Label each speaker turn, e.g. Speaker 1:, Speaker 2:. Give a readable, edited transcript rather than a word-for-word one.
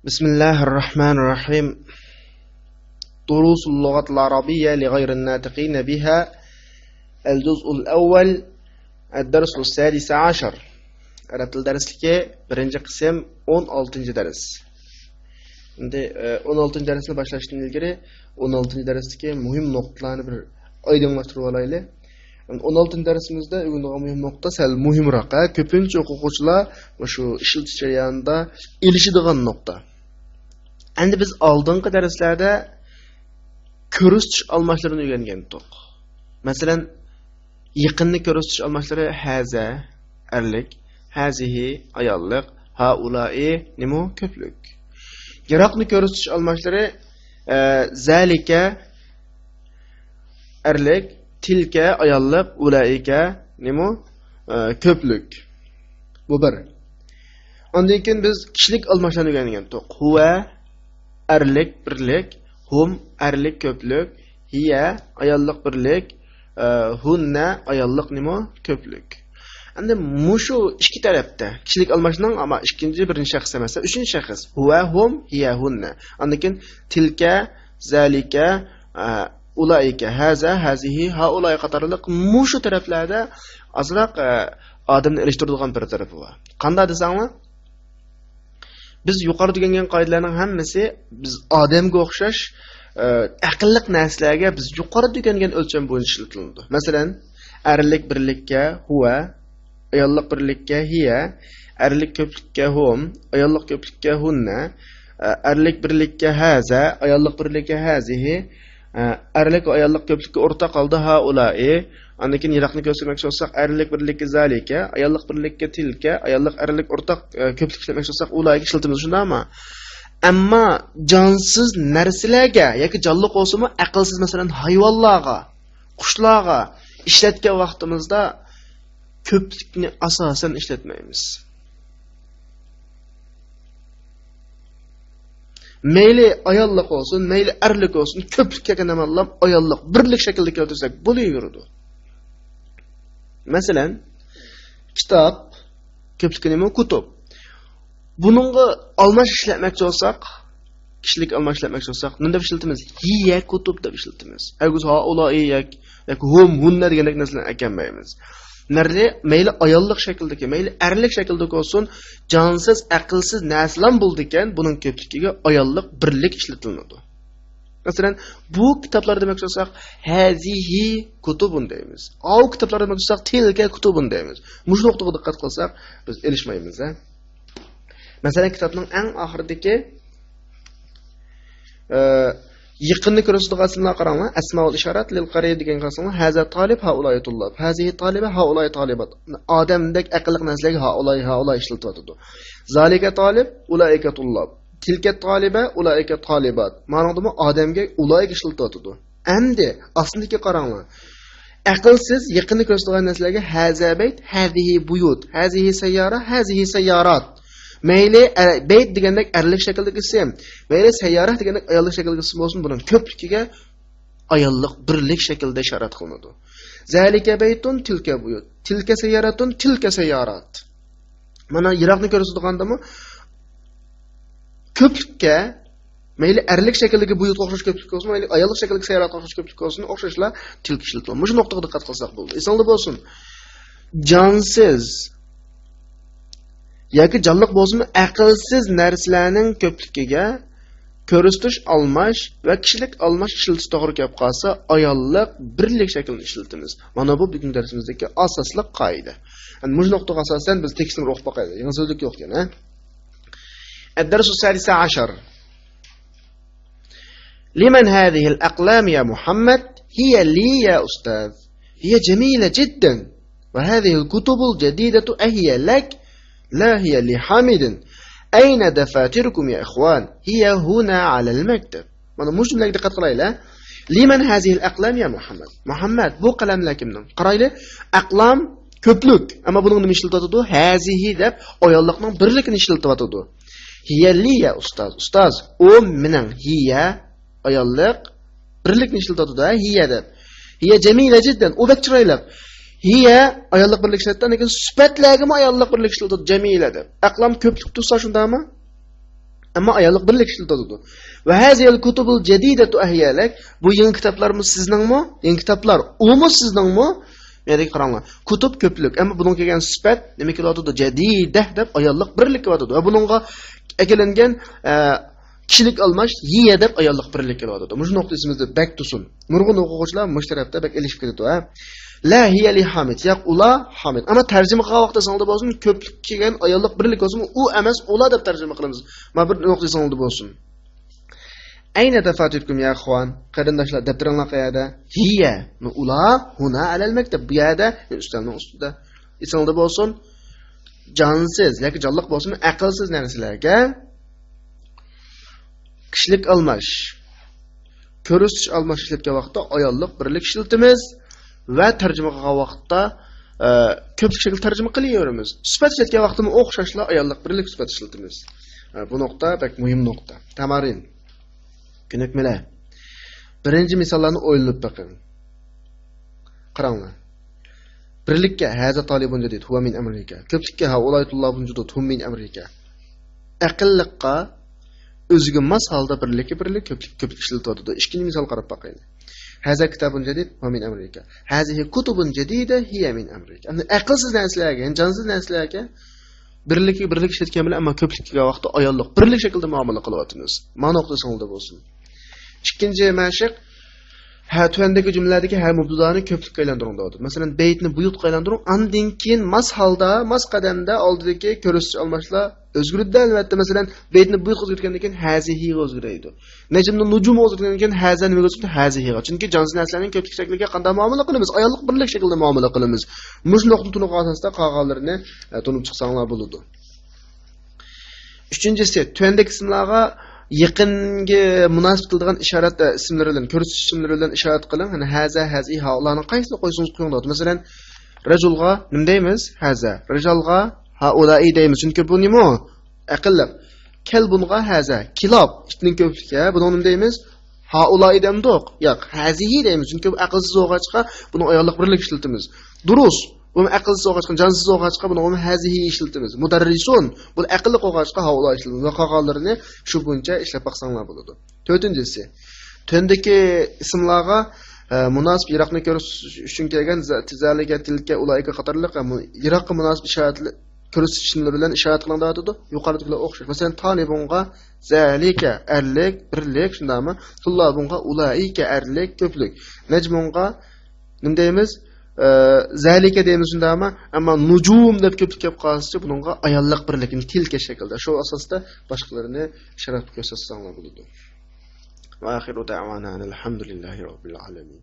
Speaker 1: بسم الله الرحمن الرحيم. دروس اللغة العربية لغير الناطقين بها. الجزء الأول الدرس السادس عشر. Arab tili darsligi birinchi qism 16-dars. Endi 16-darsni boshlashdan ilgari 16-darsdagi muhim nuqtalarni bir oydinlashtirib olaylik. 16-darsimizda o'rgangan muhim nuqta sal muhimroq. Ko'pincha o'quvchilar shu ishlatish jarayonida ilishadigan nuqta. Endi biz oldingi darslarda ko'rsatish almashlarini o'rgangan edik. Masalan, yaqinni ko'rsatish almashlari haza erlik, hazihi ayollik, haulai nima ko'plik. Yiroqni ko'rsatish almashlari zalika erlik, tilka ayollik, ulaika nima ko'plik. Bu bir. Ondan keyin biz kishilik almashlarini o'rgangan edik. Huwa erlik birlik, hum erlik ko'plik, hiya ayollik birlik, hunna ayollik nima ko'plik. Endi mushu ikki tarafda kishilik almashning ama ikkinchi birinchi shaxs emas, uchinchi shaxs. Huwa hum hiya hunna. Ondan keyin tilka zalika ulaika haza hazihi haulai qatorliq mushu taraflarda azroq odamni ilishtiradigan bir tarafi bor. Qanday desanglar? Biz yuqorida degan qoidalarning hammasi biz odamga o'xshash aqlliq narsalarga biz yuqorida degan o'lcham bo'yicha ishlatiladi. Masalan, erlik birlikka huwa, ayollik birlikka hiya, erlik ko'plikka hum, ayollik ko'plikka hunna, erlik birlikka haza, ayollik birlikka hazihi, erlik va ayollik ko'plikka o'rtaq qoldi haulai. Ondan keyin yiroqni ko'rsatmoqchi bo'lsak, erlik birlikka zalika, ayollik birlikka tilka, ayollik erlik o'rtaq ko'plik ishlamoqchi bo'lsak, ularga ishlatamiz, shundaymi? Ammo jonsiz narsalarga yoki jonli bo'lsa-mu, aqlsiz masalan hayvonlarga, qushlarga ishlatgan vaqtimizda ko'plikni asosan ishlatmaymiz. Mayli ayollik olsun, mayli erlik olsun, ko'plikka qanamallam ayollik birlik shaklda keltirsak bo'laveradi. Masalan, kitob ko'plikka nima kutub. Buningga almash ishlatmoqchi bo'lsak, kishilik almash ishlatmoqchi bo'lsak, nima deb ishlatamiz? Hiya kutub deb ishlatamiz. Agar haulai yoki hum hunna degandek narsalarni ekanmaymiz. Narli mayli ayollik shakldagi, mayli erlik shakldagi olsun, jonsiz, aqlsiz narsalar bo'ldi ekan, buning ko'pligiga ayollik birlik ishlatiladi. Masalan, bu kitoblar demoqchi bo'lsak, hazihi kutubun deymiz. Au kitoblar demoqchi bo'lsak, tilka kutubun deymiz. Mush nuqtaga diqqat qilsak, biz elishmaymiz. Masalan, kitobning eng oxiridagi yaqinni ko'rsatadigan asmlar qaranglar. Asmaul ishorat lil qari degan qarasanglar, haza talib haulai tullab, hazihi taliba haulai talibat. Odamdek aqlliq narsalarga haulai ishlatiladi. Zalika talib ulaika tullab, tilka taliba ulaika talibat. Ma'noda odamga ulaika ishlatiladi. Endi aslidagi qaranglar. Aqlsiz yaqinni ko'rsatadigan narsalarga haza bayt, hazihi buyut, hazihi sayyara, hazihi sayyarat. Mayli bayt degandek erlik shakldagi ism, mayli sayyara degandek ayollik shakldagi ism bo'lsin, buning ko'pligiga ayollik birlik shaklda ishorat qilinadi. Zalika baytun tilka buyut, tilka sayyaratun tilka sayyarat. Mana yiroqni ko'rsatgandami ko'plikka mayli erlik shakldagi buyut o'xshash ko'plik bo'lsin, mayli ayollik shakldagi sayyarat o'xshash ko'plik bo'lsin, o'xshashlar tilka ishlatiladi. Shu nuqtaga diqqat qilsak bo'ldi. Esingizda bo'lsin. Jonsiz yoki jonliq bo'lsin, aqlsiz narsalarning ko'pligiga ko'rsatish almash va kishilik almash ishlatish to'g'ri kelib qolsa, ayollik birlik shaklda ishlatamiz. Mana bu bugun darsimizdagi asosli qoida. Endi bu nuqtaga asosan biz tekstni o'qib boqaylik. Yangi so'zlik yo'q ekan, الدرس السادس عشر. لمن هذه الأقلام يا محمد؟ هي لي يا أستاذ. هي جميلة جدا. وهذه الكتب الجديدة أهي لك؟ لا هي لحامد. أين دفاتركم يا إخوان؟ هي هنا على المكتب. mana mush jumlaga diqqat qilaylik. Liman hazihi al-aqlam ya Muhammad. Muhammad, bu qalamlar kimning? Qaraylik. Aqlam ko'plik, ammo buning nima ishlatiladi? Hazihi deb ayollikning birligini ishlatiladi. Hiya li ya ustaz. Ustaz, u mening. Hiya ayollik birlikni ishlatiladi. Hiya deb. Hiya jamila jiddan. U bak chiroyli. Hiya ayollik birlik ishlatdan, lekin sifatlarga ayollik birlik ishlatadi jamila deb. Aqlam ko'plik tursa shundami? Ama ayollik birlik ishlatadi. Va hazil kutubul jadidatu ahyalak. Bu yangi kitoblarimiz sizningmi? Yangi kitoblar umi sizningmi? Meni qaranglar. Kutub ko'plik. Ammo buning kelgan sifat nima keladi? Jadidah deb ayollik birlik keladi. Va buningga ekelengan kishilik almash yiya deb ayollik birlik keladi. Mush nuqtasimizda bak tusun. Nurg'un o'quvchilar mush tarafda bak elishib ketadi. La hiya li hamid. Yaq ula hamid. Ama tarjima qilgan vaqtda sanalda bo'lsin, ko'plik kelgan ayollik birlik bo'lsin, u emas, ula deb tarjima qilamiz. Ma bir nuqta sanalda bo'lsin. Ayna tafatutkum ya ikhwan? Qarindoshlar, daftaringlar qayerda? Hiya. Ula huna alal maktab. Bu yerda ustalning ustida. Sanalda bo'lsin. Jonsiz yoki jonliq bo'lsin, aqlsiz narsalarga kishilik almash, ko'rish almash ishlatgan vaqtda ayollik birlik ishlatamiz. Va tarjima qilgan vaqtda ko'plik shaklda tarjima qilaveramiz. Sifat ishlatgan vaqtda o'xshashlar ayollik birlik sifat ishlatamiz. Bu nuqta bak muhim nuqta. Tamarin. Ko'nikmalar. Birinchi misollarni o'ylab baqing. Qaranglar. Birlikka haza talibun jadid huwa min amrika. Ko'plikka ha ulaytullahun judud hum min amrika. Aqlliqqa o'ziga mas holda birlik ko'plik ishlatadi. Ikkinchi misol qarab baqaylik. Haza kitabun jadid va min amrika. Hazihi kutubun jadida hiya min amrika. Endi aqlsiz narsalarga, jonsiz narsalarga birlik ishlatgan bilan ammo ko'plikka vaqtda ayollik birlik shaklda muomala qilyapmiz. Ma'no nuqtasida bo'lsin. Ikkinchi mashq tuvandagi jumladagi har mubtadoni ko'plikka aylantiring deydi. Masalan, baytni buyutga aylantiring, undan keyin mas holda, mas qadamda oldidagi ko'rish almashlar o'zgaradi. Albatta, masalan, baytni buyutga o'zgartgandan keyin hazihi o'zgaradi. Najmni nujum o'zgartgandan keyin haza nima o'zgaradi? Hazihi. Chunki jonsiz narsalarning ko'plik shakliga qanday muomala qilamiz? Ayollik birlik shaklda muomala qilamiz. Mushnoqni tunuq asosida qolganlarini tunib chiqsanglar bo'ladi. Uchinchisi, tuvandagi ismlarga yaqinga munosib qiladigan ishorat ismlari bilan, ko'rsatish ismlari bilan ishorat qiling. Hani haza, hazi, ha ularning qaysini qo'ysangiz qo'ying deydi. Masalan, rajulga nima deymiz? Haza. Rijalga ha ulai deymiz. Chunki bu nima? Aqlliq. Kalbunga haza. Kilob itning ko'pligi. Buni nima deymiz? Ha ulai demdiq. Yo'q, hazihi deymiz. Chunki bu aqlsiz o'g'achqa buni ayollik birlik ishlatamiz. Durus. Bu aqlsiz o'g'achqa, jonsiz o'g'achqa buni hazihi ishlatamiz. Mudarrisun. Bu aqlli o'g'achqa ha ulai ishlatamiz. Va qolganlarini shu bo'yicha ishlab baqsanglar bo'ladi. To'rtinchisi. Tundagi ismlarga munosib yiroqni ko'rish uchun kelgan tizaliga tilka ulayga qatorliq yiroqqa munosib ishoratli ko'rish ismlari bilan ishorat qilinadi. Yuqoridagilar o'xshash. Masalan, talibunga zalika erlik, birlik, shundami? Tullabunga ulayga erlik, ko'plik. Najmunga nima deymiz? Zalika deymiz shundami? Ammo nujum deb ko'plik kelib qolsa, buningga ayollik birlikni tilka shaklda. Shu asosda boshqalarini ishorat ko'rsatsanlar bo'ladi. Va axiru da'wana alhamdulillahi robbil alamin.